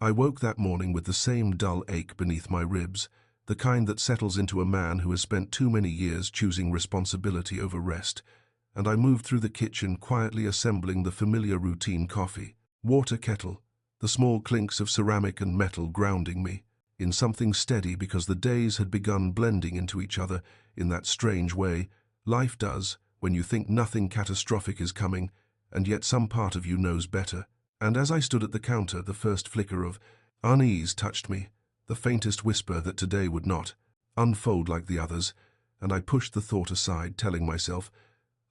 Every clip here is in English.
I woke that morning with the same dull ache beneath my ribs, the kind that settles into a man who has spent too many years choosing responsibility over rest, and I moved through the kitchen quietly assembling the familiar routine: coffee, water kettle, the small clinks of ceramic and metal grounding me in something steady because the days had begun blending into each other in that strange way life does when you think nothing catastrophic is coming, and yet some part of you knows better. And as I stood at the counter, the first flicker of unease touched me, the faintest whisper that today would not unfold like the others, and I pushed the thought aside, telling myself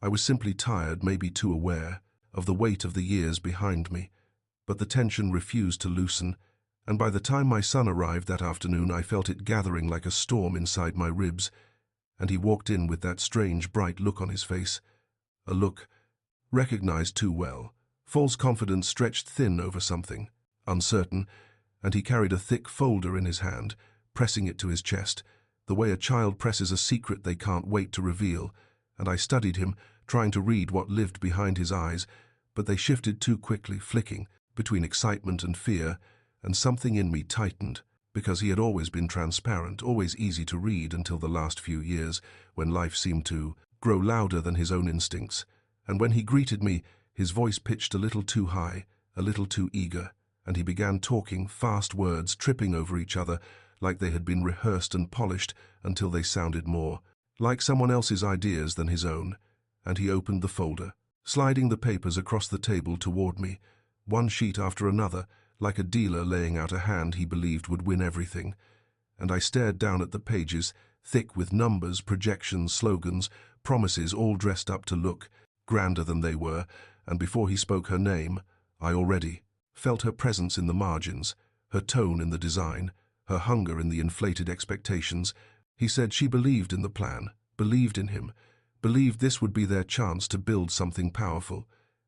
I was simply tired, maybe too aware of the weight of the years behind me. But the tension refused to loosen, and by the time my son arrived that afternoon, I felt it gathering like a storm inside my ribs, and he walked in with that strange, bright look on his face, a look recognized too well. False confidence stretched thin over something uncertain, and he carried a thick folder in his hand, pressing it to his chest, the way a child presses a secret they can't wait to reveal. And I studied him, trying to read what lived behind his eyes, but they shifted too quickly, flicking between excitement and fear, and something in me tightened, because he had always been transparent, always easy to read until the last few years, when life seemed to grow louder than his own instincts. And when he greeted me, his voice pitched a little too high, a little too eager, and he began talking, fast words tripping over each other, like they had been rehearsed and polished until they sounded more like someone else's ideas than his own. And he opened the folder, sliding the papers across the table toward me, one sheet after another, like a dealer laying out a hand he believed would win everything. And I stared down at the pages, thick with numbers, projections, slogans, promises, all dressed up to look grander than they were, and before he spoke her name, I already felt her presence in the margins, her tone in the design, her hunger in the inflated expectations. He said she believed in the plan, believed in him, believed this would be their chance to build something powerful.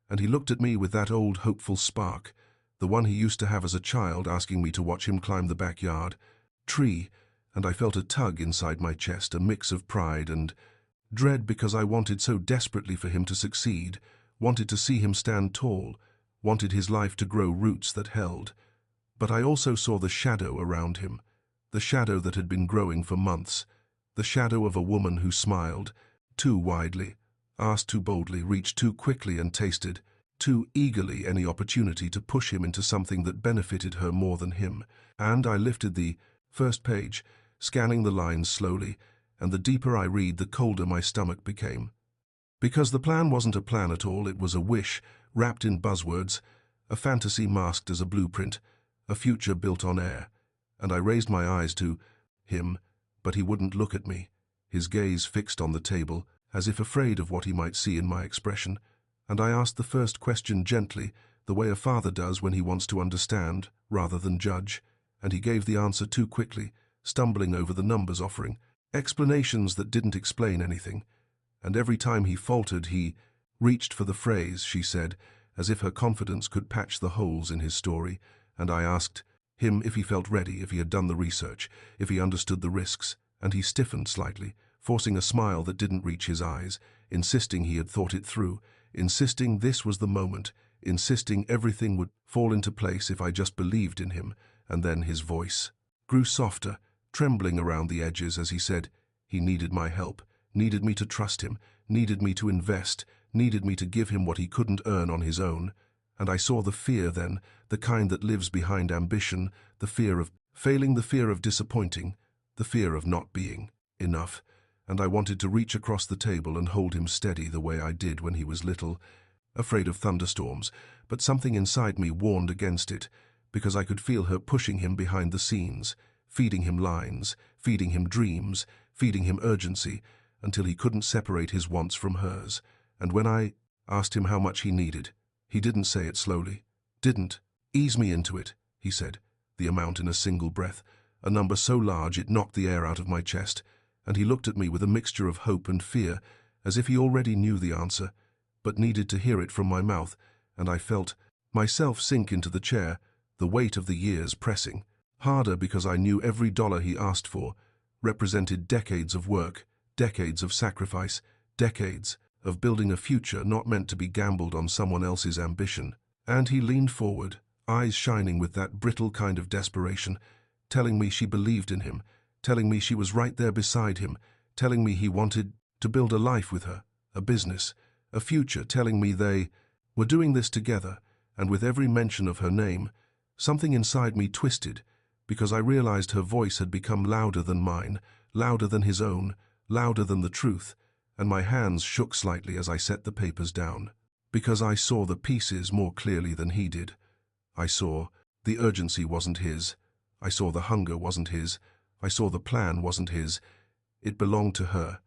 And he looked at me with that old hopeful spark, the one he used to have as a child, asking me to watch him climb the backyard tree, and I felt a tug inside my chest, a mix of pride and dread, because I wanted so desperately for him to succeed, wanted to see him stand tall, wanted his life to grow roots that held. But I also saw the shadow around him, the shadow that had been growing for months, the shadow of a woman who smiled too widely, asked too boldly, reached too quickly, and tasted too eagerly any opportunity to push him into something that benefited her more than him. And I lifted the first page, scanning the lines slowly, and the deeper I read, the colder my stomach became. Because the plan wasn't a plan at all, it was a wish wrapped in buzzwords, a fantasy masked as a blueprint, a future built on air. And I raised my eyes to him, but he wouldn't look at me, his gaze fixed on the table, as if afraid of what he might see in my expression. And I asked the first question gently, the way a father does when he wants to understand rather than judge, and he gave the answer too quickly, stumbling over the numbers, offering explanations that didn't explain anything. And every time he faltered, he reached for the phrase, she said, as if her confidence could patch the holes in his story. And I asked him if he felt ready, if he had done the research, if he understood the risks, and he stiffened slightly, forcing a smile that didn't reach his eyes, insisting he had thought it through, insisting this was the moment, insisting everything would fall into place if I just believed in him. And then his voice grew softer, trembling around the edges as he said he needed my help, needed me to trust him, needed me to invest, needed me to give him what he couldn't earn on his own. And I saw the fear then, the kind that lives behind ambition, the fear of failing, the fear of disappointing, the fear of not being enough. And I wanted to reach across the table and hold him steady the way I did when he was little, afraid of thunderstorms, but something inside me warned against it, because I could feel her pushing him behind the scenes, feeding him lines, feeding him dreams, feeding him urgency, until he couldn't separate his wants from hers. And when I asked him how much he needed, he didn't say it slowly, didn't ease me into it. He said the amount in a single breath, a number so large it knocked the air out of my chest, and he looked at me with a mixture of hope and fear, as if he already knew the answer, but needed to hear it from my mouth. And I felt myself sink into the chair, the weight of the years pressing harder, because I knew every dollar he asked for represented decades of work, decades of sacrifice, decades of building a future not meant to be gambled on someone else's ambition. And he leaned forward, eyes shining with that brittle kind of desperation, telling me she believed in him, telling me she was right there beside him, telling me he wanted to build a life with her, a business, a future, telling me they were doing this together, and with every mention of her name, something inside me twisted, because I realized her voice had become louder than mine, louder than his own, louder than the truth, and my hands shook slightly as I set the papers down, because I saw the pieces more clearly than he did. I saw the urgency wasn't his. I saw the hunger wasn't his. I saw the plan wasn't his. It belonged to her,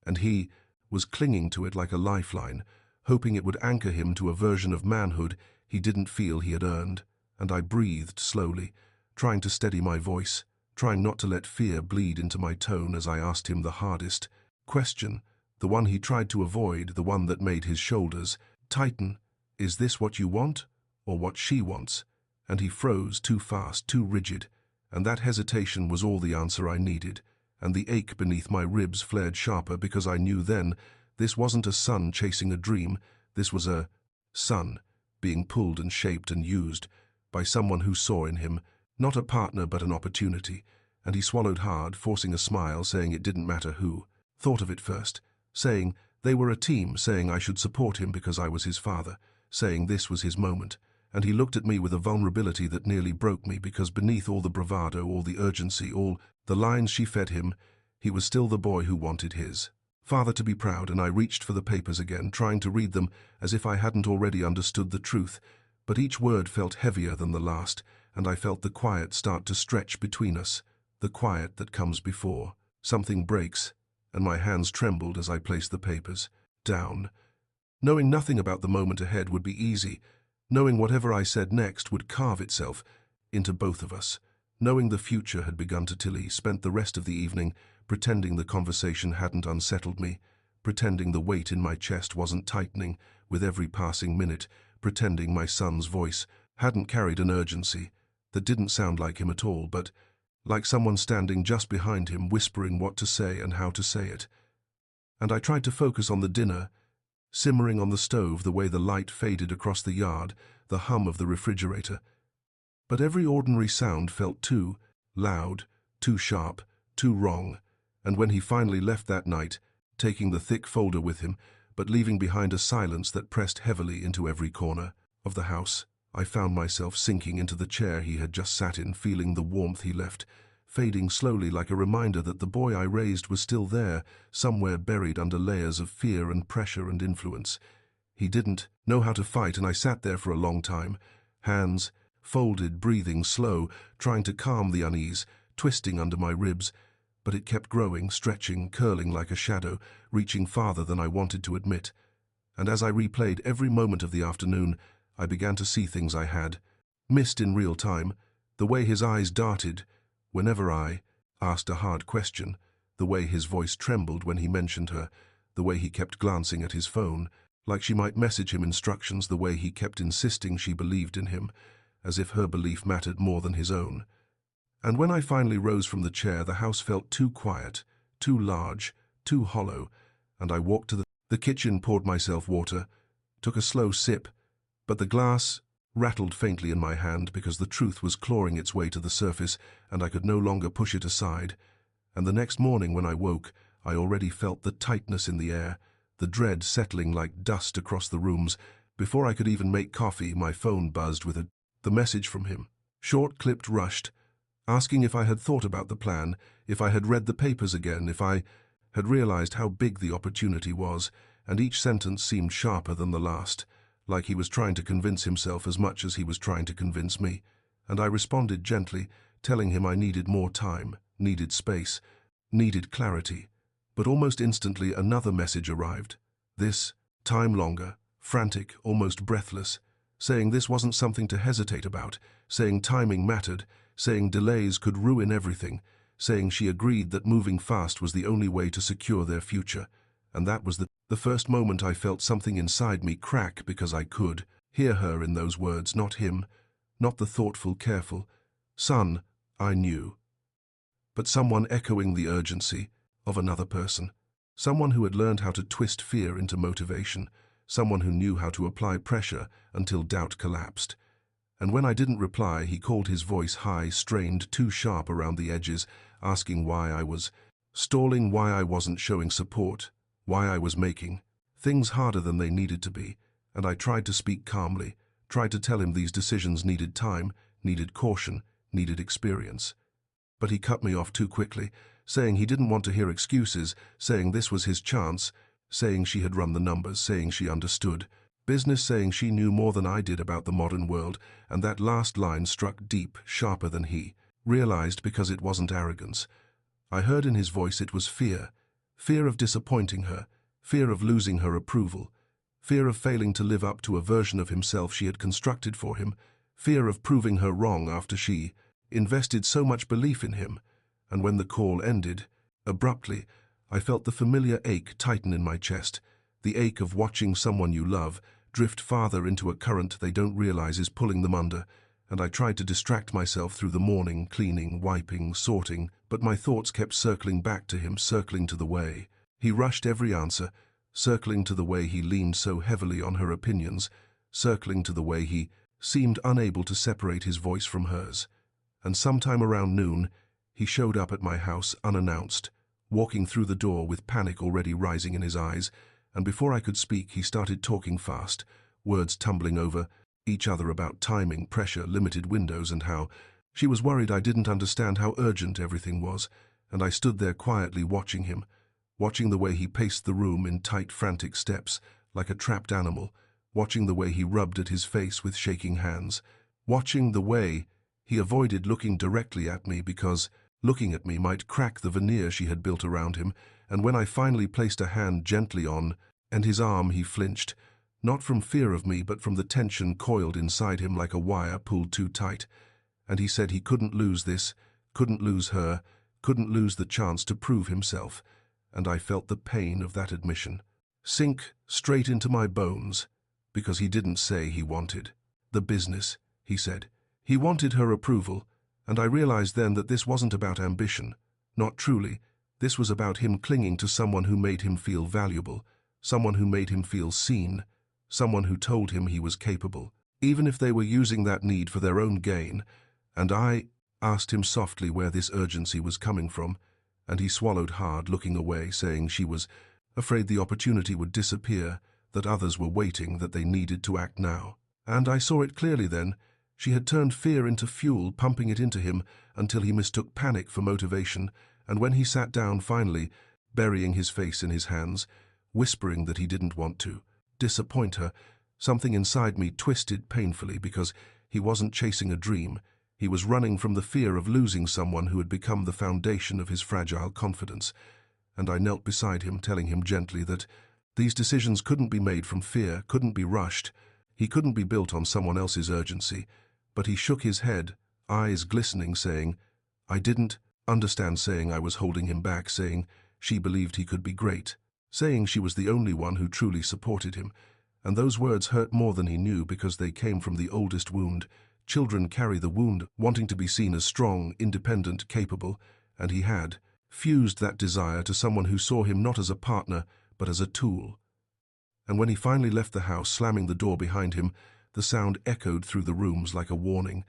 and he was clinging to it like a lifeline, hoping it would anchor him to a version of manhood he didn't feel he had earned. And I breathed slowly, trying to steady my voice, trying not to let fear bleed into my tone as I asked him the hardest question, the one he tried to avoid, the one that made his shoulders tighten. Is this what you want, or what she wants? And he froze, too fast, too rigid, and that hesitation was all the answer I needed, and the ache beneath my ribs flared sharper because I knew then this wasn't a son chasing a dream, this was a son being pulled and shaped and used by someone who saw in him not a partner but an opportunity. And he swallowed hard, forcing a smile, saying it didn't matter who thought of it first, saying they were a team, saying I should support him because I was his father, saying this was his moment. And he looked at me with a vulnerability that nearly broke me, because beneath all the bravado, all the urgency, all the lines she fed him, he was still the boy who wanted his father to be proud. And I reached for the papers again, trying to read them as if I hadn't already understood the truth, but each word felt heavier than the last, and I felt the quiet start to stretch between us, the quiet that comes before something breaks, and my hands trembled as I placed the papers down. Knowing nothing about the moment ahead would be easy, knowing whatever I said next would carve itself into both of us. Knowing the future had begun to Tilly spent the rest of the evening pretending the conversation hadn't unsettled me, pretending the weight in my chest wasn't tightening with every passing minute, pretending my son's voice hadn't carried an urgency that didn't sound like him at all, but like someone standing just behind him whispering what to say and how to say it. And I tried to focus on the dinner, simmering on the stove, the way the light faded across the yard, the hum of the refrigerator. But every ordinary sound felt too loud, too sharp, too wrong, and when he finally left that night, taking the thick folder with him, but leaving behind a silence that pressed heavily into every corner of the house, I found myself sinking into the chair he had just sat in, feeling the warmth he left, fading slowly like a reminder that the boy I raised was still there, somewhere buried under layers of fear and pressure and influence. He didn't know how to fight, and I sat there for a long time, hands folded, breathing slow, trying to calm the unease, twisting under my ribs, but it kept growing, stretching, curling like a shadow, reaching farther than I wanted to admit. And as I replayed every moment of the afternoon, I began to see things I had missed in real time, the way his eyes darted whenever I asked a hard question, the way his voice trembled when he mentioned her, the way he kept glancing at his phone, like she might message him instructions, the way he kept insisting she believed in him, as if her belief mattered more than his own. And when I finally rose from the chair, the house felt too quiet, too large, too hollow, and I walked to the kitchen, poured myself water, took a slow sip, but the glass rattled faintly in my hand because the truth was clawing its way to the surface, and I could no longer push it aside. And the next morning when I woke, I already felt the tightness in the air, the dread settling like dust across the rooms. Before I could even make coffee, my phone buzzed with the message from him. Short, clipped, rushed, asking if I had thought about the plan, if I had read the papers again, if I had realized how big the opportunity was, and each sentence seemed sharper than the last, like he was trying to convince himself as much as he was trying to convince me. And I responded gently, telling him I needed more time, needed space, needed clarity. But almost instantly another message arrived. This time longer, frantic, almost breathless, saying this wasn't something to hesitate about, saying timing mattered, saying delays could ruin everything, saying she agreed that moving fast was the only way to secure their future. And that was the first moment I felt something inside me crack, because I could hear her in those words, not him, not the thoughtful, careful son I knew, but someone echoing the urgency of another person, someone who had learned how to twist fear into motivation, someone who knew how to apply pressure until doubt collapsed. And when I didn't reply, he called, his voice high, strained, too sharp around the edges, asking why I was stalling, why I wasn't showing support, why I was making things harder than they needed to be. And I tried to speak calmly, tried to tell him these decisions needed time, needed caution, needed experience. But he cut me off too quickly, saying he didn't want to hear excuses, saying this was his chance, saying she had run the numbers, saying she understood business, saying she knew more than I did about the modern world, and that last line struck deep, sharper than he realized, because it wasn't arrogance. I heard in his voice it was fear, fear of disappointing her, fear of losing her approval, fear of failing to live up to a version of himself she had constructed for him, fear of proving her wrong after she invested so much belief in him. And when the call ended, abruptly, I felt the familiar ache tighten in my chest, the ache of watching someone you love drift farther into a current they don't realize is pulling them under. And I tried to distract myself through the morning, cleaning, wiping, sorting, but my thoughts kept circling back to him, circling to the way he rushed every answer, circling to the way he leaned so heavily on her opinions, circling to the way he seemed unable to separate his voice from hers. And sometime around noon, he showed up at my house unannounced, walking through the door with panic already rising in his eyes, and before I could speak he started talking fast, words tumbling over each other about timing, pressure, limited windows, and how she was worried I didn't understand how urgent everything was. And I stood there quietly watching him, watching the way he paced the room in tight, frantic steps, like a trapped animal, watching the way he rubbed at his face with shaking hands, watching the way he avoided looking directly at me because looking at me might crack the veneer she had built around him. And when I finally placed a hand gently on his arm, he flinched, not from fear of me, but from the tension coiled inside him like a wire pulled too tight. And he said he couldn't lose this, couldn't lose her, couldn't lose the chance to prove himself. And I felt the pain of that admission sink straight into my bones, because he didn't say he wanted the business, he said. He wanted her approval, and I realized then that this wasn't about ambition, not truly. This was about him clinging to someone who made him feel valuable, someone who made him feel seen, someone who told him he was capable, even if they were using that need for their own gain. And I asked him softly where this urgency was coming from, and he swallowed hard, looking away, saying she was afraid the opportunity would disappear, that others were waiting, that they needed to act now. And I saw it clearly then. She had turned fear into fuel, pumping it into him until he mistook panic for motivation. And when he sat down finally, burying his face in his hands, whispering that he didn't want to disappoint her, something inside me twisted painfully, because he wasn't chasing a dream. He was running from the fear of losing someone who had become the foundation of his fragile confidence. And I knelt beside him, telling him gently that these decisions couldn't be made from fear, couldn't be rushed. He couldn't be built on someone else's urgency. But he shook his head, eyes glistening, saying, I didn't understand, saying I was holding him back, saying she believed he could be great, saying she was the only one who truly supported him. And those words hurt more than he knew, because they came from the oldest wound. Children carry the wound, wanting to be seen as strong, independent, capable, and he had fused that desire to someone who saw him not as a partner, but as a tool. And when he finally left the house, slamming the door behind him, the sound echoed through the rooms like a warning,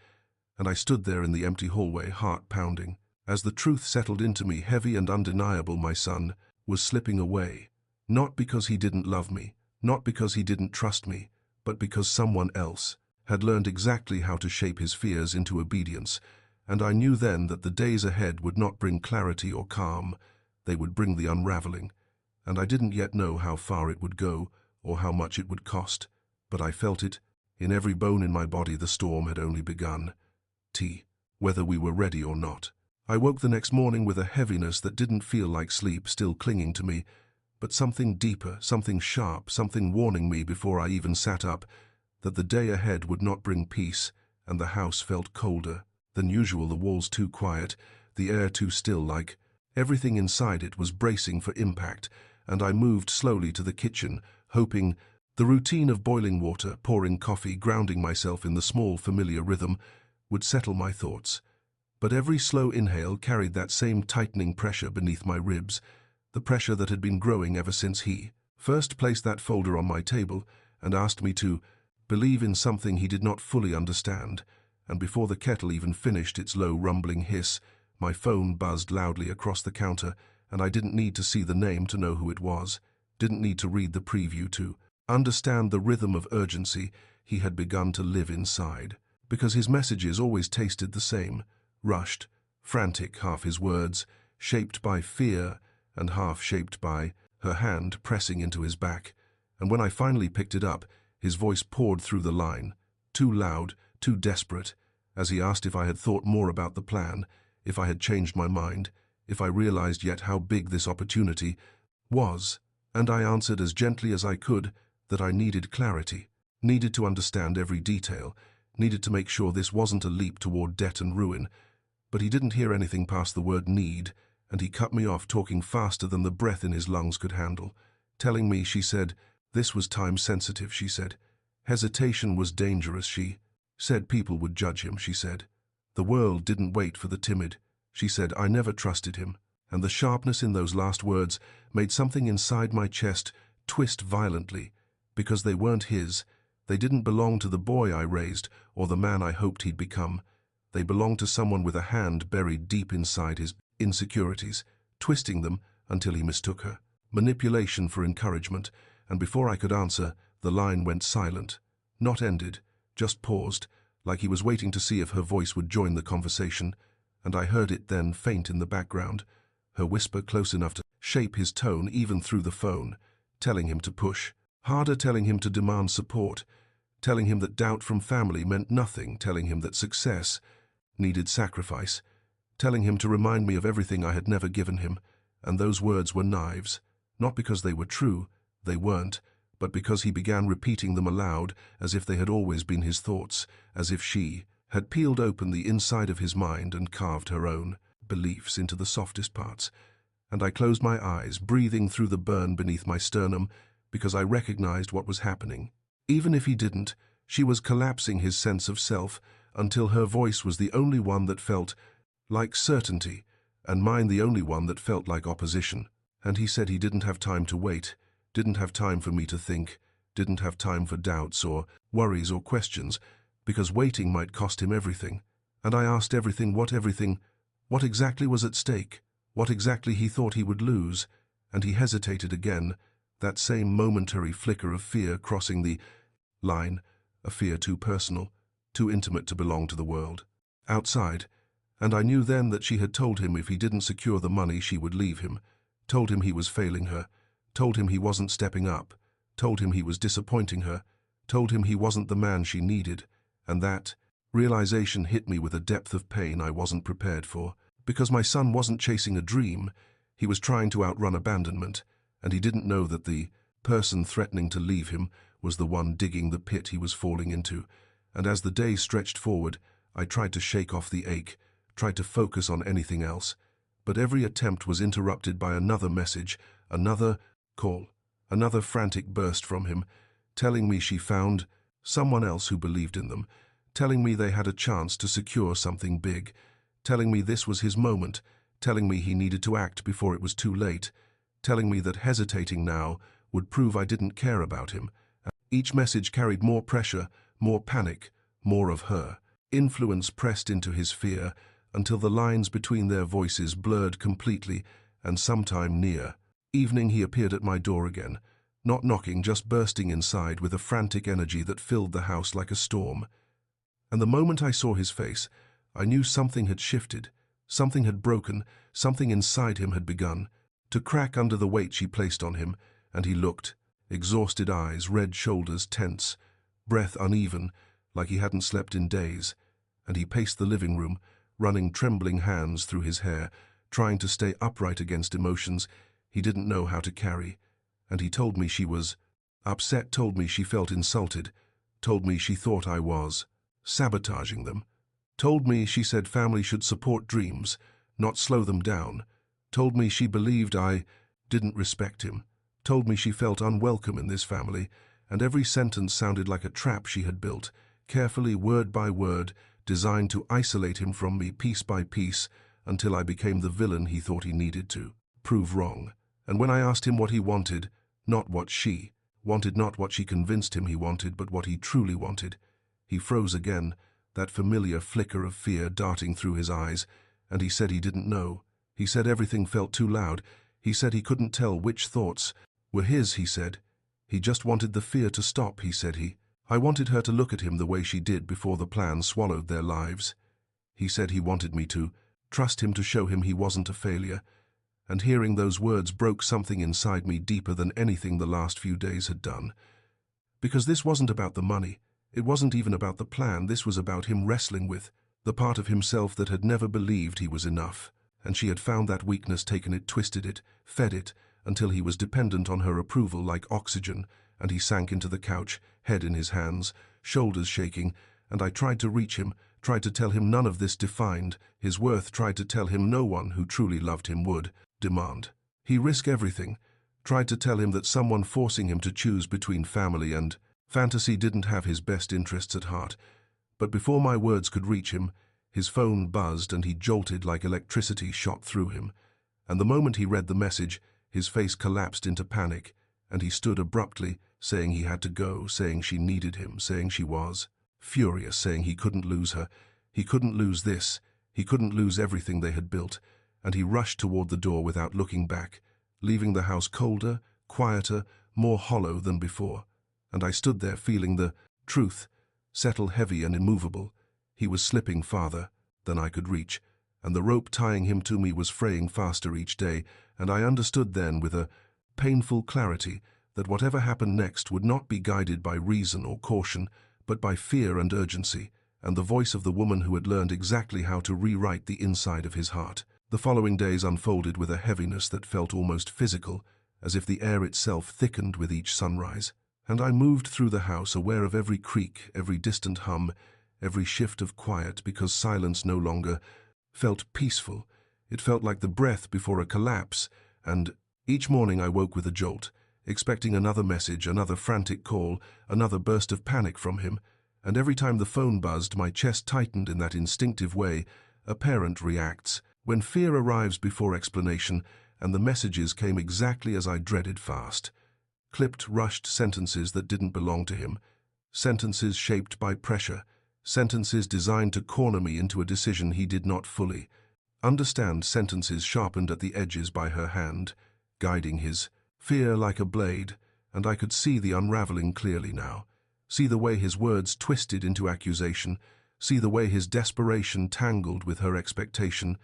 and I stood there in the empty hallway, heart pounding. As the truth settled into me, heavy and undeniable, my son was slipping away. Not because he didn't love me, not because he didn't trust me, but because someone else had learned exactly how to shape his fears into obedience. And I knew then that the days ahead would not bring clarity or calm, they would bring the unraveling. And I didn't yet know how far it would go, or how much it would cost, but I felt it. In every bone in my body the storm had only begun. Whether we were ready or not. I woke the next morning with a heaviness that didn't feel like sleep still clinging to me, but something deeper, something sharp, something warning me before I even sat up, that the day ahead would not bring peace. And the house felt colder than usual, the walls too quiet, the air too still, like everything inside it was bracing for impact. And I moved slowly to the kitchen, hoping the routine of boiling water, pouring coffee, grounding myself in the small familiar rhythm would settle my thoughts. But every slow inhale carried that same tightening pressure beneath my ribs, the pressure that had been growing ever since he first placed that folder on my table and asked me to believe in something he did not fully understand, and before the kettle even finished its low rumbling hiss, my phone buzzed loudly across the counter, and I didn't need to see the name to know who it was, didn't need to read the preview to understand the rhythm of urgency he had begun to live inside, because his messages always tasted the same, rushed, frantic, half his words, shaped by fear and half shaped by her hand pressing into his back. And when I finally picked it up, his voice poured through the line, too loud, too desperate, as he asked if I had thought more about the plan, if I had changed my mind, if I realized yet how big this opportunity was. And I answered as gently as I could that I needed clarity, needed to understand every detail, needed to make sure this wasn't a leap toward debt and ruin. But he didn't hear anything past the word need, and he cut me off, talking faster than the breath in his lungs could handle, telling me, she said, this was time-sensitive, she said. Hesitation was dangerous, she said. People would judge him, she said. The world didn't wait for the timid, she said. I never trusted him. And the sharpness in those last words made something inside my chest twist violently, because they weren't his. They didn't belong to the boy I raised or the man I hoped he'd become. They belonged to someone with a hand buried deep inside his insecurities, twisting them until he mistook her manipulation for encouragement. And before I could answer, the line went silent, not ended, just paused, like he was waiting to see if her voice would join the conversation. And I heard it then, faint in the background, her whisper close enough to shape his tone even through the phone, telling him to push harder, telling him to demand support, telling him that doubt from family meant nothing, telling him that success needed sacrifice, telling him to remind me of everything I had never given him. And those words were knives, not because they were true, they weren't, but because he began repeating them aloud as if they had always been his thoughts, as if she had peeled open the inside of his mind and carved her own beliefs into the softest parts. And I closed my eyes, breathing through the burn beneath my sternum, because I recognized what was happening. Even if he didn't, she was collapsing his sense of self until her voice was the only one that felt like certainty, and mine the only one that felt like opposition. And he said he didn't have time to wait, didn't have time for me to think, didn't have time for doubts or worries or questions, because waiting might cost him everything. And I asked everything, what exactly was at stake, what exactly he thought he would lose. And he hesitated again, that same momentary flicker of fear crossing the line, a fear too personal, too intimate to belong to the world outside. And I knew then that she had told him if he didn't secure the money she would leave him, told him he was failing her, told him he wasn't stepping up, told him he was disappointing her, told him he wasn't the man she needed. And that realization hit me with a depth of pain I wasn't prepared for, because my son wasn't chasing a dream, he was trying to outrun abandonment, and he didn't know that the person threatening to leave him was the one digging the pit he was falling into. And as the day stretched forward, I tried to shake off the ache, tried to focus on anything else, but every attempt was interrupted by another message, another call, another frantic burst from him, telling me she found someone else who believed in them, telling me they had a chance to secure something big, telling me this was his moment, telling me he needed to act before it was too late, telling me that hesitating now would prove I didn't care about him. Each message carried more pressure, more panic, more of her influence pressed into his fear, until the lines between their voices blurred completely, and sometime near evening he appeared at my door again, not knocking, just bursting inside with a frantic energy that filled the house like a storm. And the moment I saw his face, I knew something had shifted, something had broken, something inside him had begun to crack under the weight she placed on him. And he looked, exhausted eyes, red shoulders tense, breath uneven, like he hadn't slept in days. And he paced the living room, running trembling hands through his hair, trying to stay upright against emotions he didn't know how to carry. And he told me she was upset, told me she felt insulted, told me she thought I was sabotaging them, told me she said family should support dreams, not slow them down, told me she believed I didn't respect him, told me she felt unwelcome in this family, and every sentence sounded like a trap she had built, carefully, word by word, designed to isolate him from me piece by piece until I became the villain he thought he needed to prove wrong. And when I asked him what he wanted, not what she wanted not what she convinced him he wanted, but what he truly wanted. He froze again, that familiar flicker of fear darting through his eyes, and he said he didn't know. He said everything felt too loud. He said he couldn't tell which thoughts were his, he said. He just wanted the fear to stop, he said. I wanted her to look at him the way she did before the plan swallowed their lives. He said he wanted me to trust him, to show him he wasn't a failure. And hearing those words broke something inside me deeper than anything the last few days had done. Because this wasn't about the money. It wasn't even about the plan. This was about him wrestling with the part of himself that had never believed he was enough. And she had found that weakness, taken it, twisted it, fed it, until he was dependent on her approval like oxygen, and he sank into the couch, head in his hands, shoulders shaking, and I tried to reach him, tried to tell him none of this defined his worth, tried to tell him no one who truly loved him would demand he risk everything, tried to tell him that someone forcing him to choose between family and fantasy didn't have his best interests at heart. But before my words could reach him, his phone buzzed and he jolted like electricity shot through him. And the moment he read the message, his face collapsed into panic, and he stood abruptly, saying he had to go, saying she needed him, saying she was furious, saying he couldn't lose her, he couldn't lose this, he couldn't lose everything they had built, and he rushed toward the door without looking back, leaving the house colder, quieter, more hollow than before. And I stood there feeling the truth settle heavy and immovable. He was slipping farther than I could reach, and the rope tying him to me was fraying faster each day, and I understood then with a painful clarity that whatever happened next would not be guided by reason or caution, but by fear and urgency, and the voice of the woman who had learned exactly how to rewrite the inside of his heart. The following days unfolded with a heaviness that felt almost physical, as if the air itself thickened with each sunrise. And I moved through the house, aware of every creak, every distant hum, every shift of quiet, because silence no longer felt peaceful. It felt like the breath before a collapse, and each morning I woke with a jolt, expecting another message, another frantic call, another burst of panic from him. And every time the phone buzzed, my chest tightened in that instinctive way a parent reacts when fear arrives before explanation, and the messages came exactly as I dreaded, fast. Clipped, rushed sentences that didn't belong to him. Sentences shaped by pressure. Sentences designed to corner me into a decision he did not fully understand. Sentences sharpened at the edges by her hand, guiding his fear like a blade, and I could see the unraveling clearly now. See the way his words twisted into accusation. See the way his desperation tangled with her expectation.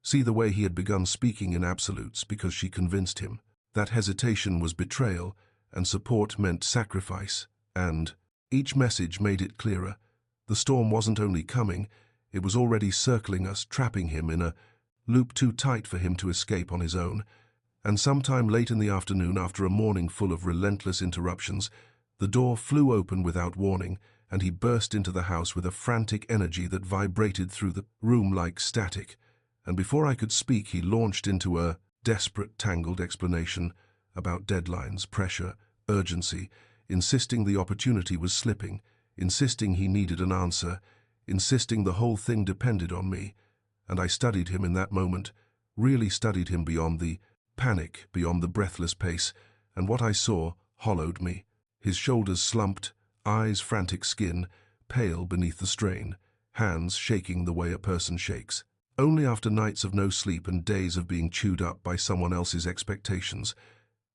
See the way he had begun speaking in absolutes because she convinced him that hesitation was betrayal and support meant sacrifice. And each message made it clearer. The storm wasn't only coming, it was already circling us, trapping him in a loop too tight for him to escape on his own. And sometime late in the afternoon, after a morning full of relentless interruptions, the door flew open without warning, and he burst into the house with a frantic energy that vibrated through the room like static. And before I could speak, he launched into a desperate, tangled explanation about deadlines, pressure, urgency, insisting the opportunity was slipping, insisting he needed an answer, insisting the whole thing depended on me. And I studied him in that moment, really studied him beyond the panic, beyond the breathless pace, and what I saw hollowed me. His shoulders slumped, eyes frantic, skin pale beneath the strain, hands shaking the way a person shakes only after nights of no sleep and days of being chewed up by someone else's expectations.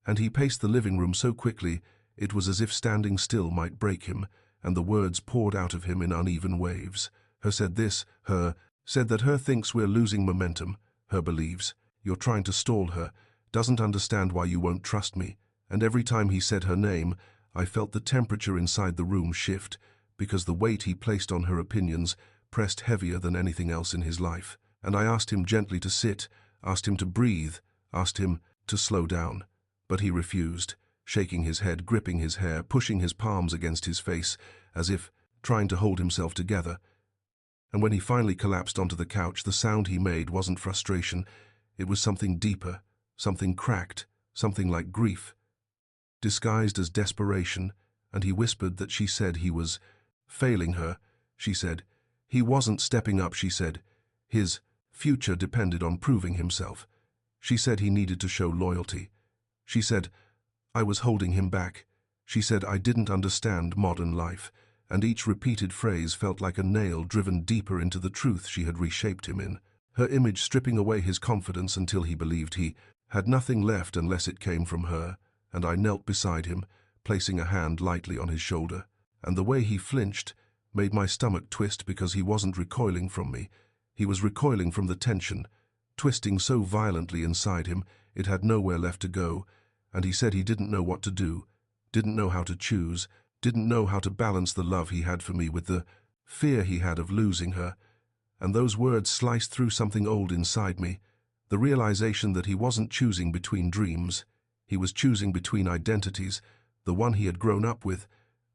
And he paced the living room so quickly it was as if standing still might break him, and the words poured out of him in uneven waves. Her said this, her said that, her thinks we're losing momentum, her believes you're trying to stall her, doesn't understand why you won't trust me. And every time he said her name, I felt the temperature inside the room shift, because the weight he placed on her opinions pressed heavier than anything else in his life. And I asked him gently to sit, asked him to breathe, asked him to slow down. But he refused, shaking his head, gripping his hair, pushing his palms against his face, as if trying to hold himself together. And when he finally collapsed onto the couch, the sound he made wasn't frustration. It was something deeper, something cracked, something like grief, disguised as desperation. And he whispered that she said he was failing her. She said he wasn't stepping up. She said his future depended on proving himself. She said he needed to show loyalty. She said I was holding him back. She said I didn't understand modern life, and each repeated phrase felt like a nail driven deeper into the truth she had reshaped him in. Her image stripping away his confidence until he believed he had nothing left unless it came from her, and I knelt beside him, placing a hand lightly on his shoulder. And the way he flinched made my stomach twist because he wasn't recoiling from me. He was recoiling from the tension, twisting so violently inside him it had nowhere left to go, and he said he didn't know what to do, didn't know how to choose, didn't know how to balance the love he had for me with the fear he had of losing her. And those words sliced through something old inside me, the realization that he wasn't choosing between dreams. He was choosing between identities, the one he had grown up with,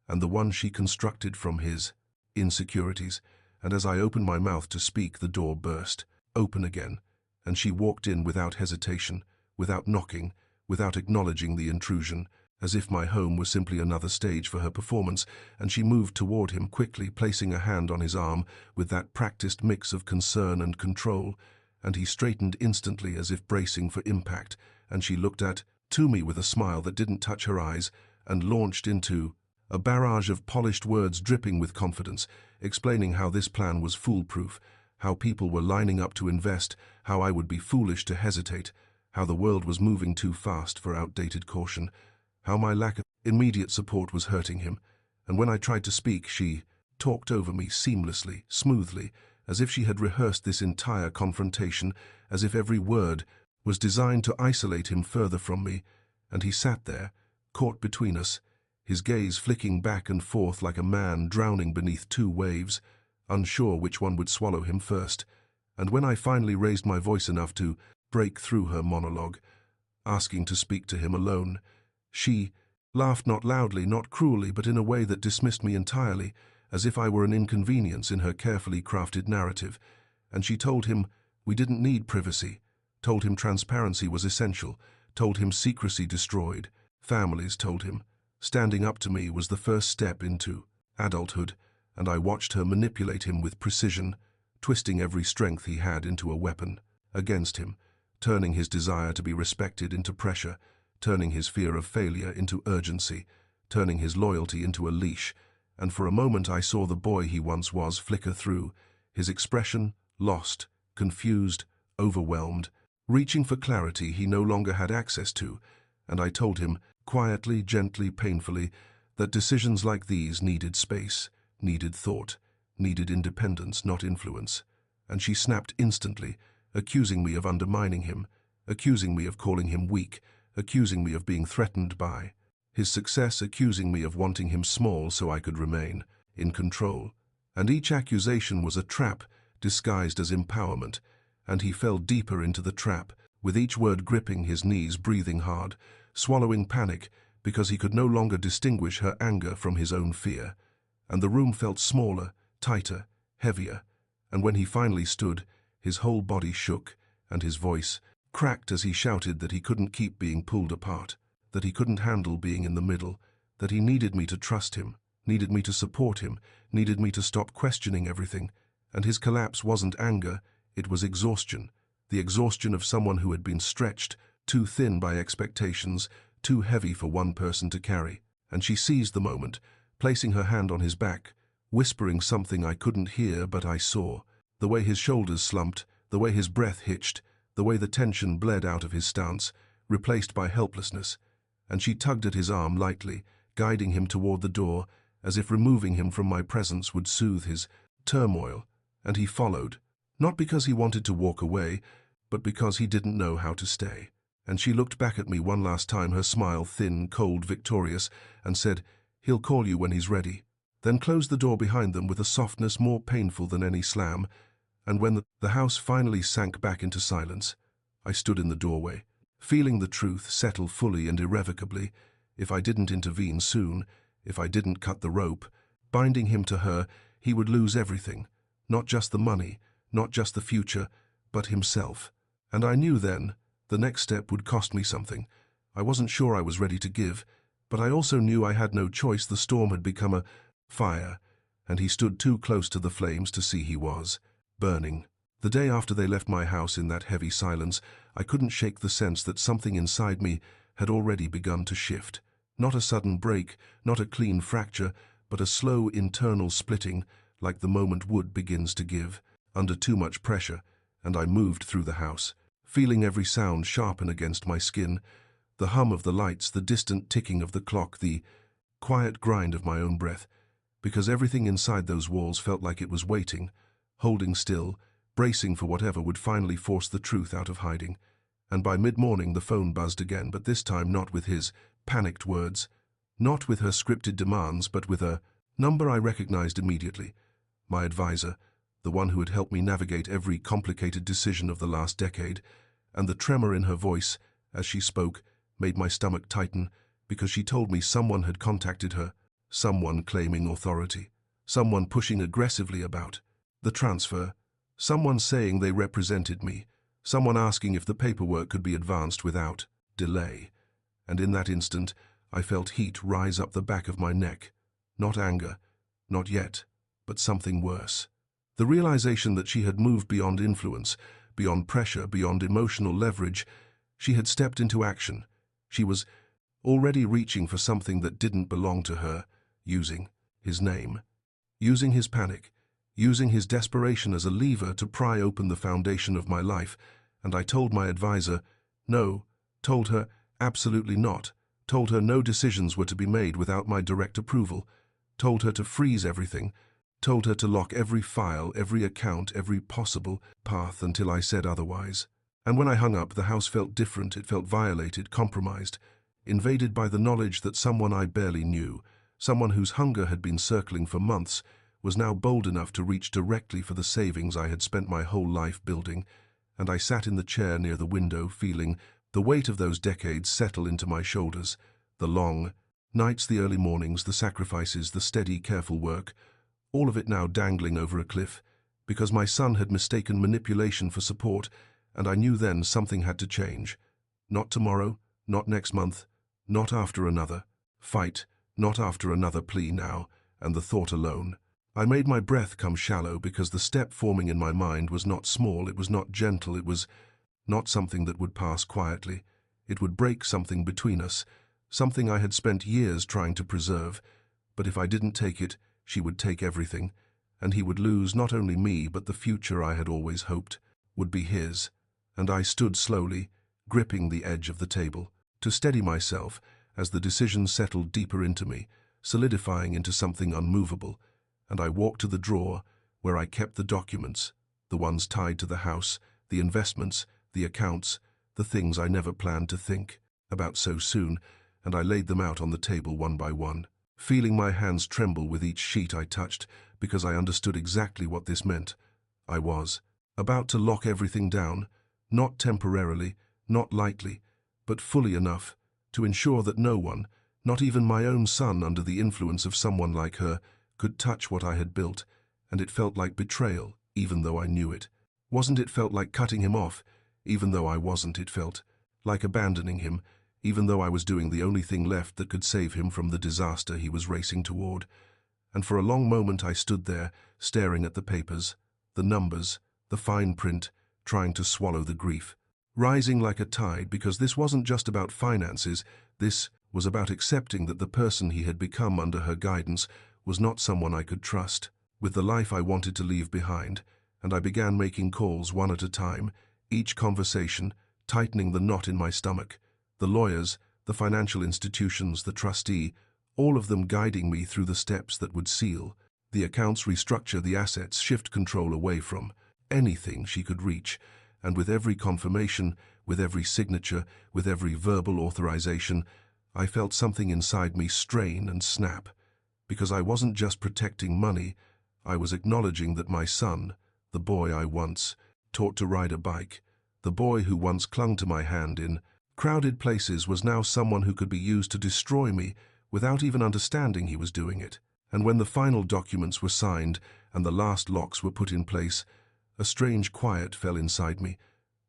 and the one she constructed from his insecurities. And as I opened my mouth to speak, the door burst open again, and she walked in without hesitation, without knocking, without acknowledging the intrusion, as if my home was simply another stage for her performance, and she moved toward him quickly, placing a hand on his arm with that practiced mix of concern and control, and he straightened instantly as if bracing for impact, and she looked to me with a smile that didn't touch her eyes, and launched into a barrage of polished words dripping with confidence, explaining how this plan was foolproof, how people were lining up to invest, how I would be foolish to hesitate, how the world was moving too fast for outdated caution, how my lack of immediate support was hurting him. And when I tried to speak, she talked over me seamlessly, smoothly, as if she had rehearsed this entire confrontation, as if every word was designed to isolate him further from me. And he sat there, caught between us, his gaze flicking back and forth like a man drowning beneath two waves, unsure which one would swallow him first. And when I finally raised my voice enough to break through her monologue, asking to speak to him alone, she laughed, not loudly, not cruelly, but in a way that dismissed me entirely, as if I were an inconvenience in her carefully crafted narrative. And she told him we didn't need privacy, told him transparency was essential, told him secrecy destroyed families, told him standing up to me was the first step into adulthood, and I watched her manipulate him with precision, twisting every strength he had into a weapon against him, turning his desire to be respected into pressure, turning his fear of failure into urgency, turning his loyalty into a leash. And for a moment I saw the boy he once was flicker through, his expression lost, confused, overwhelmed, reaching for clarity he no longer had access to. And I told him, quietly, gently, painfully, that decisions like these needed space, needed thought, needed independence, not influence. And she snapped instantly, accusing me of undermining him, accusing me of calling him weak, accusing me of being threatened by his success, accusing me of wanting him small so I could remain in control. And each accusation was a trap disguised as empowerment, and he fell deeper into the trap, with each word gripping his knees, breathing hard, swallowing panic because he could no longer distinguish her anger from his own fear. And the room felt smaller, tighter, heavier, and when he finally stood, his whole body shook, and his voice cracked as he shouted that he couldn't keep being pulled apart, that he couldn't handle being in the middle, that he needed me to trust him, needed me to support him, needed me to stop questioning everything. And his collapse wasn't anger, it was exhaustion, the exhaustion of someone who had been stretched, too thin by expectations, too heavy for one person to carry. And she seized the moment, placing her hand on his back, whispering something I couldn't hear but I saw, the way his shoulders slumped, the way his breath hitched, the way the tension bled out of his stance, replaced by helplessness. And she tugged at his arm lightly, guiding him toward the door, as if removing him from my presence would soothe his turmoil. And he followed, not because he wanted to walk away, but because he didn't know how to stay. And she looked back at me one last time, her smile thin, cold, victorious, and said, "He'll call you when he's ready." Then closed the door behind them with a softness more painful than any slam. And when the house finally sank back into silence, I stood in the doorway, feeling the truth settle fully and irrevocably. If I didn't intervene soon, if I didn't cut the rope, binding him to her, he would lose everything. Not just the money, not just the future, but himself. And I knew then, the next step would cost me something. I wasn't sure I was ready to give, but I also knew I had no choice. The storm had become a fire, and he stood too close to the flames to see he was burning. The day after they left my house in that heavy silence, I couldn't shake the sense that something inside me had already begun to shift. Not a sudden break, not a clean fracture, but a slow internal splitting, like the moment wood begins to give, under too much pressure, and I moved through the house, feeling every sound sharpen against my skin, the hum of the lights, the distant ticking of the clock, the quiet grind of my own breath, because everything inside those walls felt like it was waiting, holding still, bracing for whatever would finally force the truth out of hiding. And by mid-morning the phone buzzed again, but this time not with his panicked words, not with her scripted demands, but with a number I recognized immediately. My advisor, the one who had helped me navigate every complicated decision of the last decade, and the tremor in her voice, as she spoke, made my stomach tighten, because she told me someone had contacted her, someone claiming authority, someone pushing aggressively about the transfer, someone saying they represented me, someone asking if the paperwork could be advanced without delay. And in that instant, I felt heat rise up the back of my neck. Not anger, not yet, but something worse. The realization that she had moved beyond influence, beyond pressure, beyond emotional leverage. She had stepped into action. She was already reaching for something that didn't belong to her, using his name, using his panic, using his desperation as a lever to pry open the foundation of my life. And I told my advisor, no, told her absolutely not, told her no decisions were to be made without my direct approval, told her to freeze everything, told her to lock every file, every account, every possible path until I said otherwise. And when I hung up, the house felt different. It felt violated, compromised, invaded by the knowledge that someone I barely knew, someone whose hunger had been circling for months, was now bold enough to reach directly for the savings I had spent my whole life building. And I sat in the chair near the window, feeling the weight of those decades settle into my shoulders, the long nights, the early mornings, the sacrifices, the steady, careful work, all of it now dangling over a cliff, because my son had mistaken manipulation for support, and I knew then something had to change. Not tomorrow, not next month, not after another fight, not after another plea now, and the thought alone. I made my breath come shallow, because the step forming in my mind was not small, it was not gentle, it was not something that would pass quietly. It would break something between us, something I had spent years trying to preserve. But if I didn't take it, she would take everything, and he would lose not only me, but the future I had always hoped would be his. And I stood slowly, gripping the edge of the table, to steady myself as the decision settled deeper into me, solidifying into something unmovable. And I walked to the drawer where I kept the documents, the ones tied to the house, the investments, the accounts, the things I never planned to think about so soon, and I laid them out on the table one by one, feeling my hands tremble with each sheet I touched, because I understood exactly what this meant. I was about to lock everything down, not temporarily, not lightly, but fully enough to ensure that no one, not even my own son under the influence of someone like her, could touch what I had built. And it felt like betrayal, even though I knew it. Wasn't it felt like cutting him off, even though I wasn't? It felt like abandoning him, even though I was doing the only thing left that could save him from the disaster he was racing toward. And for a long moment I stood there, staring at the papers, the numbers, the fine print, trying to swallow the grief, rising like a tide, because this wasn't just about finances. This was about accepting that the person he had become under her guidance was not someone I could trust with the life I wanted to leave behind. And I began making calls one at a time, each conversation tightening the knot in my stomach. The lawyers, the financial institutions, the trustee, all of them guiding me through the steps that would seal the accounts, restructure the assets, shift control away from anything she could reach. And with every confirmation, with every signature, with every verbal authorization, I felt something inside me strain and snap. Because I wasn't just protecting money, I was acknowledging that my son, the boy I once taught to ride a bike, the boy who once clung to my hand in crowded places, was now someone who could be used to destroy me without even understanding he was doing it. And when the final documents were signed and the last locks were put in place, a strange quiet fell inside me.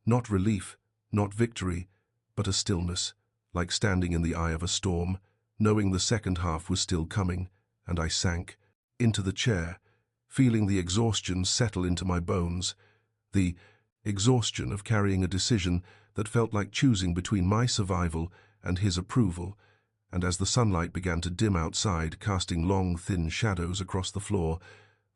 Not relief, not victory, but a stillness, like standing in the eye of a storm, knowing the second half was still coming. And I sank into the chair, feeling the exhaustion settle into my bones, the exhaustion of carrying a decision that felt like choosing between my survival and his approval. and as the sunlight began to dim outside, casting long, thin shadows across the floor,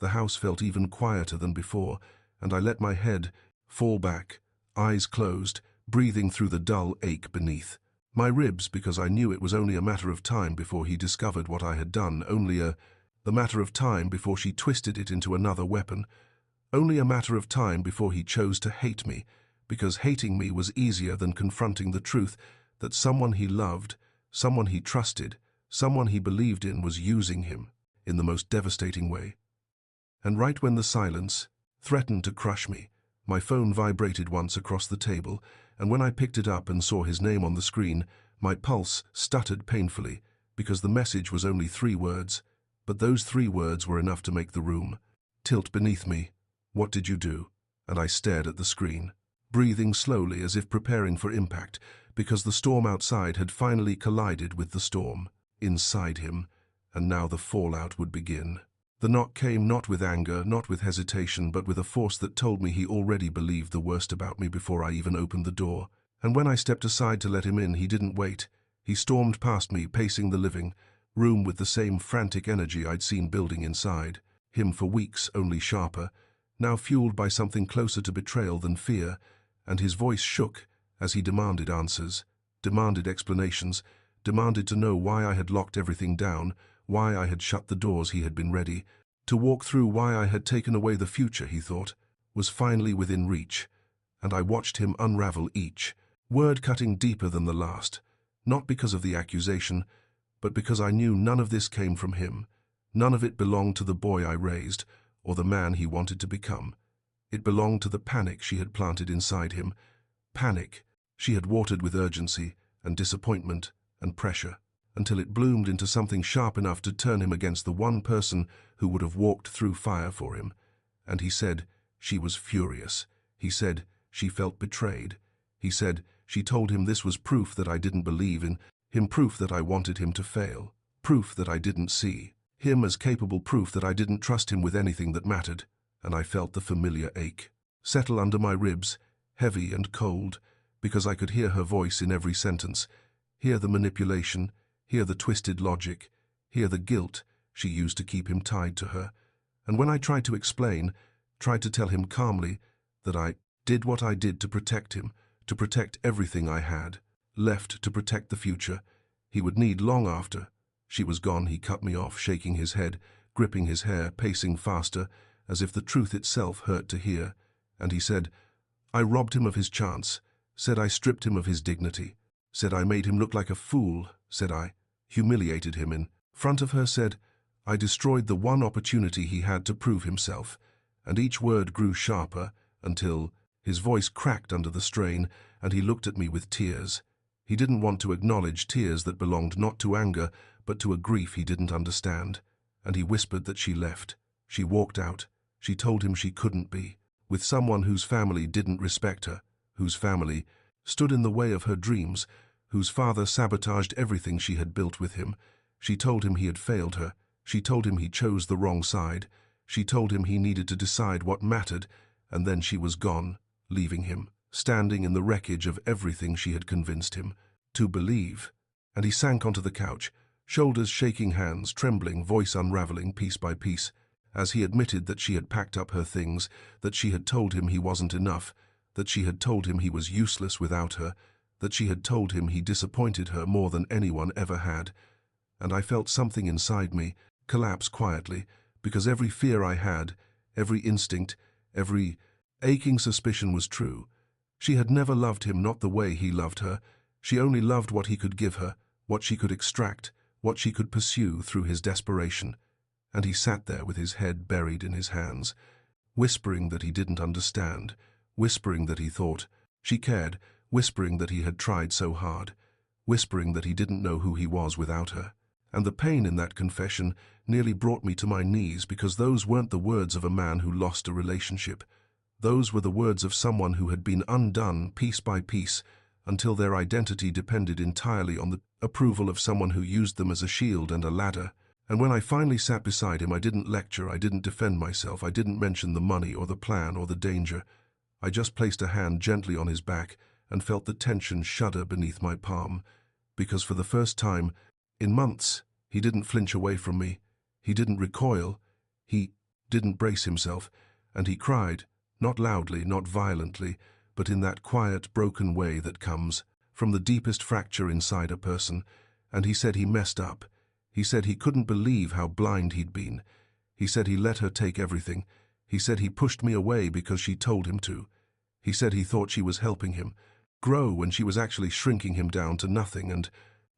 the house felt even quieter than before, and I let my head fall back, eyes closed, breathing through the dull ache beneath. My ribs, because I knew it was only a matter of time before he discovered what I had done, the matter of time before she twisted it into another weapon, only a matter of time before he chose to hate me, because hating me was easier than confronting the truth that someone he loved, someone he trusted, someone he believed in was using him in the most devastating way. And right when the silence threatened to crush me, my phone vibrated once across the table, and when I picked it up and saw his name on the screen, my pulse stuttered painfully, because the message was only 3 words, but those 3 words were enough to make the room tilt beneath me. "What did you do?" And I stared at the screen, breathing slowly as if preparing for impact, because the storm outside had finally collided with the storm inside him, and now the fallout would begin. The knock came not with anger, not with hesitation, but with a force that told me he already believed the worst about me before I even opened the door. And when I stepped aside to let him in, he didn't wait. He stormed past me, pacing the living room with the same frantic energy I'd seen building inside him for weeks, only sharper, now fueled by something closer to betrayal than fear, and his voice shook as he demanded answers, demanded explanations, demanded to know why I had locked everything down, why I had shut the doors he had been ready to walk through, why I had taken away the future he thought was finally within reach. And I watched him unravel each word, cutting deeper than the last, not because of the accusation, but because I knew none of this came from him. None of it belonged to the boy I raised or the man he wanted to become. It belonged to the panic she had planted inside him, panic she had watered with urgency and disappointment and pressure, until it bloomed into something sharp enough to turn him against the one person who would have walked through fire for him. And he said she was furious. He said she felt betrayed. He said she told him this was proof that I didn't believe in him, proof that I wanted him to fail, proof that I didn't see him as capable, proof that I didn't trust him with anything that mattered. And I felt the familiar ache settle under my ribs, heavy and cold, because I could hear her voice in every sentence, hear the manipulation, hear the twisted logic, hear the guilt she used to keep him tied to her. And when I tried to explain, tried to tell him calmly that I did what I did to protect him, to protect everything I had left, to protect the future he would need long after she was gone, he cut me off, shaking his head, gripping his hair, pacing faster, as if the truth itself hurt to hear. And he said, I robbed him of his chance, said I stripped him of his dignity, said I made him look like a fool, said I humiliated him in front of her, said I destroyed the one opportunity he had to prove himself. And each word grew sharper until his voice cracked under the strain, and he looked at me with tears. He didn't want to acknowledge tears that belonged not to anger, but to a grief he didn't understand. And he whispered that she left. She walked out. She told him she couldn't be with someone whose family didn't respect her, whose family stood in the way of her dreams, whose father sabotaged everything she had built with him. She told him he had failed her. She told him he chose the wrong side. She told him he needed to decide what mattered, and then she was gone, leaving him standing in the wreckage of everything she had convinced him to believe. And he sank onto the couch, shoulders shaking, hands trembling, voice unraveling piece by piece, as he admitted that she had packed up her things, that she had told him he wasn't enough, that she had told him he was useless without her, that she had told him he disappointed her more than anyone ever had. And I felt something inside me collapse quietly, because every fear I had, every instinct, every aching suspicion was true. She had never loved him, not the way he loved her. She only loved what he could give her, what she could extract, what she could pursue through his desperation. And he sat there with his head buried in his hands, whispering that he didn't understand, whispering that he thought she cared, whispering that he had tried so hard, whispering that he didn't know who he was without her. And the pain in that confession nearly brought me to my knees, because those weren't the words of a man who lost a relationship. Those were the words of someone who had been undone piece by piece until their identity depended entirely on the approval of someone who used them as a shield and a ladder. And when I finally sat beside him, I didn't lecture, I didn't defend myself, I didn't mention the money or the plan or the danger. I just placed a hand gently on his back and felt the tension shudder beneath my palm, because for the first time In months, he didn't flinch away from me. He didn't recoil. He didn't brace himself. And he cried, not loudly, not violently, but in that quiet, broken way that comes from the deepest fracture inside a person. And he said he messed up. He said he couldn't believe how blind he'd been. He said he let her take everything. He said he pushed me away because she told him to. He said he thought she was helping him grow when she was actually shrinking him down to nothing, and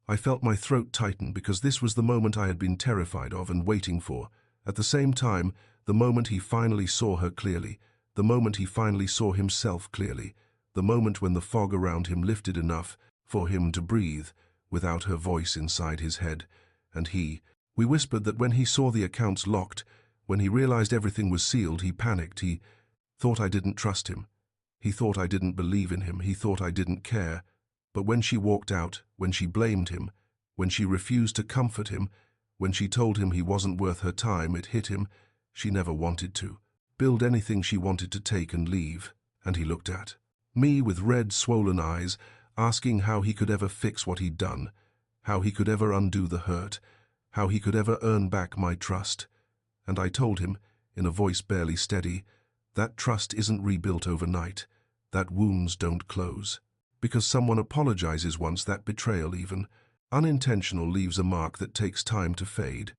I felt my throat tighten because this was the moment I had been terrified of and waiting for. At the same time, the moment he finally saw her clearly, the moment he finally saw himself clearly, the moment when the fog around him lifted enough for him to breathe without her voice inside his head. And we whispered that when he saw the accounts locked, when he realized everything was sealed, he panicked. He thought I didn't trust him. He thought I didn't believe in him. He thought I didn't care. But when she walked out, when she blamed him, when she refused to comfort him, when she told him he wasn't worth her time, it hit him. She never wanted to build anything. She wanted to take and leave. And he looked at me with red, swollen eyes, asking how he could ever fix what he'd done, how he could ever undo the hurt, how he could ever earn back my trust. And I told him, in a voice barely steady, that trust isn't rebuilt overnight, that wounds don't close. Because someone apologizes once, that betrayal, even unintentional, leaves a mark that takes time to fade.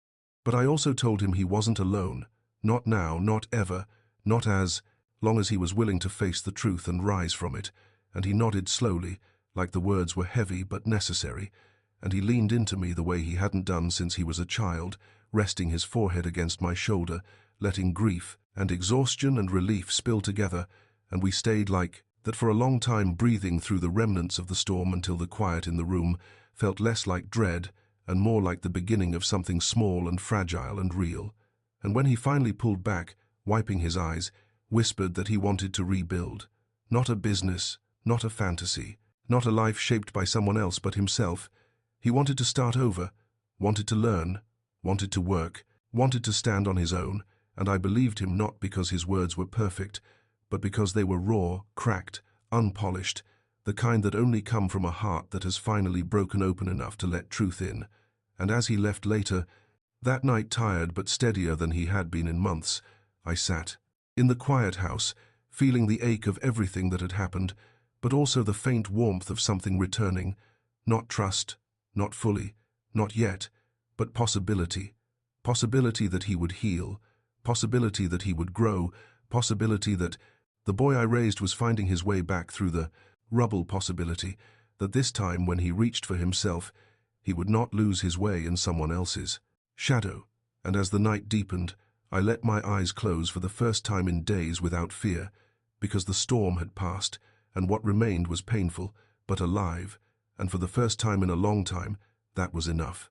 But I also told him he wasn't alone, not now, not ever, not as long as he was willing to face the truth and rise from it. And he nodded slowly, like the words were heavy but necessary, and he leaned into me the way he hadn't done since he was a child, resting his forehead against my shoulder, letting grief and exhaustion and relief spill together, and we stayed like that for a long time, breathing through the remnants of the storm until the quiet in the room felt less like dread and more like the beginning of something small and fragile and real. And when he finally pulled back, wiping his eyes, whispered that he wanted to rebuild. Not a business, not a fantasy, not a life shaped by someone else but himself. He wanted to start over, wanted to learn, wanted to work, wanted to stand on his own, and I believed him, not because his words were perfect, but because they were raw, cracked, unpolished, the kind that only come from a heart that has finally broken open enough to let truth in. And as he left later, that night, tired but steadier than he had been in months, I sat in the quiet house, feeling the ache of everything that had happened, but also the faint warmth of something returning. Not trust, not fully, not yet, but possibility. Possibility that he would heal, possibility that he would grow, possibility that the boy I raised was finding his way back through the rubble, possibility that this time when he reached for himself, he would not lose his way in someone else's shadow. And as the night deepened, I let my eyes close for the first time in days without fear, because the storm had passed, and what remained was painful, but alive, and for the first time in a long time, that was enough.